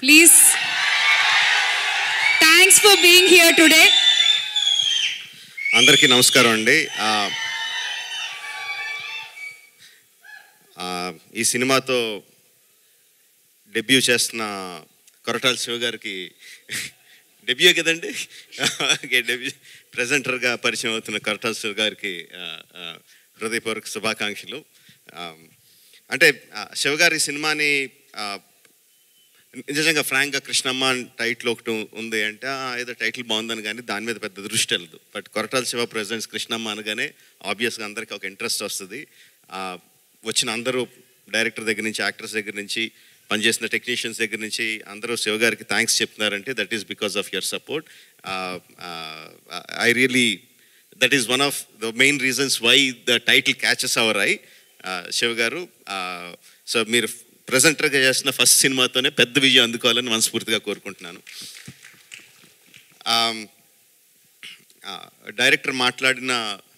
Please. Thanks for being here today. అందరికీ నమస్కారం అండి. ఈ సినిమాతో డెబ్యూ చేస్తున్న కొరటాల శివ గారికి డెబ్యూ కదండి, డెబ్యూ ప్రెజెంటర్గా పరిచయం అవుతున్న కొరటాల శివ గారికి హృదయపూర్వక శుభాకాంక్షలు. అంటే శివ గారి సినిమాని నిజంగా ఫ్రాంక్గా కృష్ణమ్మ టైటిల్ ఒకటి ఉంది అంటే ఏదో టైటిల్ బాగుందని కానీ దాని మీద పెద్ద దృష్టి వెళ్ళదు. బట్ కొరటాల శివ ప్రెజెంట్స్ కృష్ణమ్మ అనగానే ఆబ్వియస్గా అందరికీ ఒక ఇంట్రెస్ట్ వస్తుంది. వచ్చిన అందరూ డైరెక్టర్ దగ్గర నుంచి, యాక్టర్స్ దగ్గర నుంచి, పనిచేసిన టెక్నీషియన్స్ దగ్గర నుంచి అందరూ శివ గారికి థ్యాంక్స్ చెప్తున్నారంటే that is because of your support. That is one of the main reasons why the title catches our eye. Shiva గారు, సో మీరు ప్రెజెంటర్గా చేసిన ఫస్ట్ సినిమాతోనే పెద్ద విజయం అందుకోవాలని మనస్ఫూర్తిగా కోరుకుంటున్నాను. డైరెక్టర్ మాట్లాడిన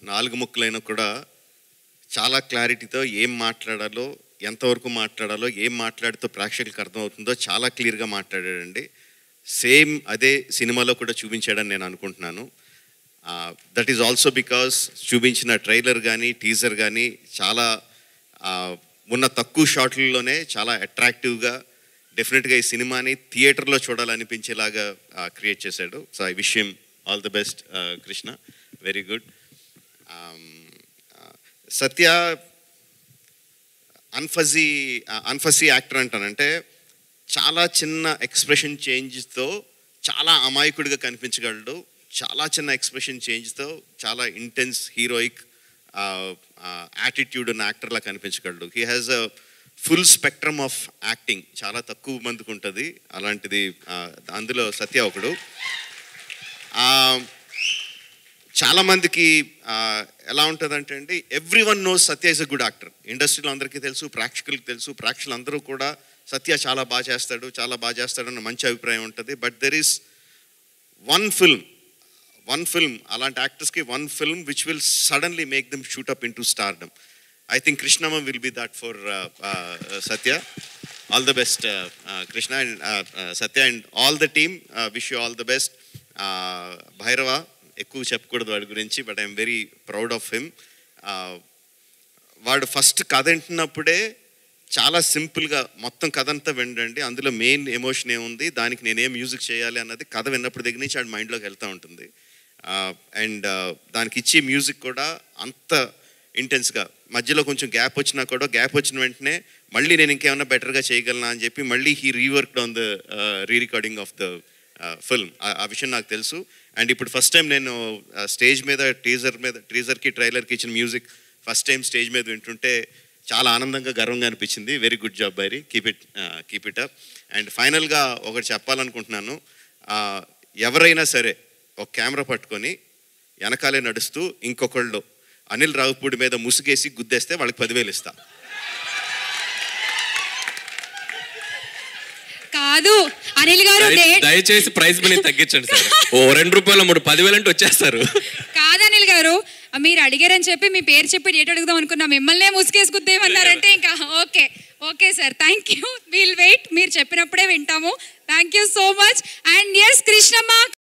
4 ముక్కలైనా కూడా చాలా క్లారిటీతో ఏం మాట్లాడాలో, ఎంతవరకు మాట్లాడాలో, ఏం మాట్లాడితో ప్రేక్షకులకు అర్థమవుతుందో చాలా క్లియర్గా మాట్లాడాడండి. సేమ్ అదే సినిమాలో కూడా చూపించాడని నేను అనుకుంటున్నాను. దట్ ఈజ్ ఆల్సో బికాస్ చూపించిన ట్రైలర్ కానీ టీజర్ కానీ చాలా ఉన్న తక్కువ షాట్లలోనే చాలా అట్రాక్టివ్గా, డెఫినెట్గా ఈ సినిమాని థియేటర్లో చూడాలనిపించేలాగా క్రియేట్ చేశాడు. So I wish him all the best Krishna, very good. Satya అన్ఫజీ యాక్టర్ అంటానంటే చాలా చిన్న ఎక్స్ప్రెషన్ చేంజ్తో చాలా అమాయకుడిగా కనిపించగలడు. చాలా చిన్న ఎక్స్ప్రెషన్ చేంజ్తో చాలా ఇంటెన్స్ హీరోయిక్ యాటిట్యూడ్ ఉన్న యాక్టర్లా కనిపించగలడు. He has a full spectrum of acting, చాలా తక్కువ మందికి ఉంటుంది అలాంటిది. అందులో సత్య ఒకడు. చాలామందికి ఎలా ఉంటుందంటే అండి, every one knows Satya is a good actor. ఇండస్ట్రీలో అందరికీ తెలుసు, ప్రేక్షకులకు తెలుసు. ప్రేక్షకులందరూ కూడా సత్య చాలా బాగా చేస్తాడు అన్న మంచి అభిప్రాయం ఉంటుంది. But there is one film అలాంటి యాక్టర్స్కి one film which will suddenly make them shoot up into stardom. I think Krishnamma will be that for Satya. All the best Krishna and Satya and all the team. Wish you all the best. Bhairava ఎక్కువ చెప్పకూడదు వాడి గురించి, but I'm very proud of him. వాడు first కథ వింటున్నప్పుడే చాలా సింపుల్గా మొత్తం కథ అంతా వినండి, అందులో మెయిన్ ఎమోషన్ ఏముంది, దానికి నేనేం మ్యూజిక్ చేయాలి అన్నది కథ విన్నప్పుడు దగ్గర నుంచి వాడి మైండ్లోకి వెళ్తూ ఉంటుంది. అండ్ దానికి ఇచ్చే మ్యూజిక్ కూడా అంత ఇంటెన్స్గా, మధ్యలో కొంచెం గ్యాప్ వచ్చినా కూడా గ్యాప్ వచ్చిన వెంటనే మళ్ళీ నేను ఇంకేమన్నా బెటర్గా చేయగలనా అని చెప్పి మళ్ళీ he reworked on the rerecording of the film. ఆ విషయం నాకు తెలుసు. అండ్ ఇప్పుడు ఫస్ట్ టైం నేను స్టేజ్ మీద టీజర్కి ట్రైలర్కి ఇచ్చిన మ్యూజిక్ ఫస్ట్ టైం స్టేజ్ మీద వింటుంటే చాలా ఆనందంగా, గర్వంగా అనిపించింది. Very good job బైరీ, keep it up. And ఫైనల్గా ఒకటి చెప్పాలనుకుంటున్నాను. ఎవరైనా సరే ఒక కెమెరా పట్టుకొని వెనకాలే నడుస్తూ ఇంకొకళ్ళు అనిల్ రావుపూడి మీద ముసుగేసి గుద్దేస్తే వాళ్ళకి 10,000 ఇస్తా. కాదు అనిల్ గారు, దయచేసి ప్రైస్ మనీ తగ్గించండి సార్. ఓ 2 రూపాయలు 10,000 అంటే వచ్చేస్తారు. కాదు అనిల్ గారు, మీరు అడిగారని చెప్పి మీ పేరు చెప్పి డేట్ అడుగుదాం అనుకున్నా, మిమ్మల్నే ముసుగేసి గుద్దేమన్నారంటే ఇంకా okay sir, thank you. Will wait. మీరు చెప్పినప్పుడే వింటాము. Thank you so much. And S Krishnamma.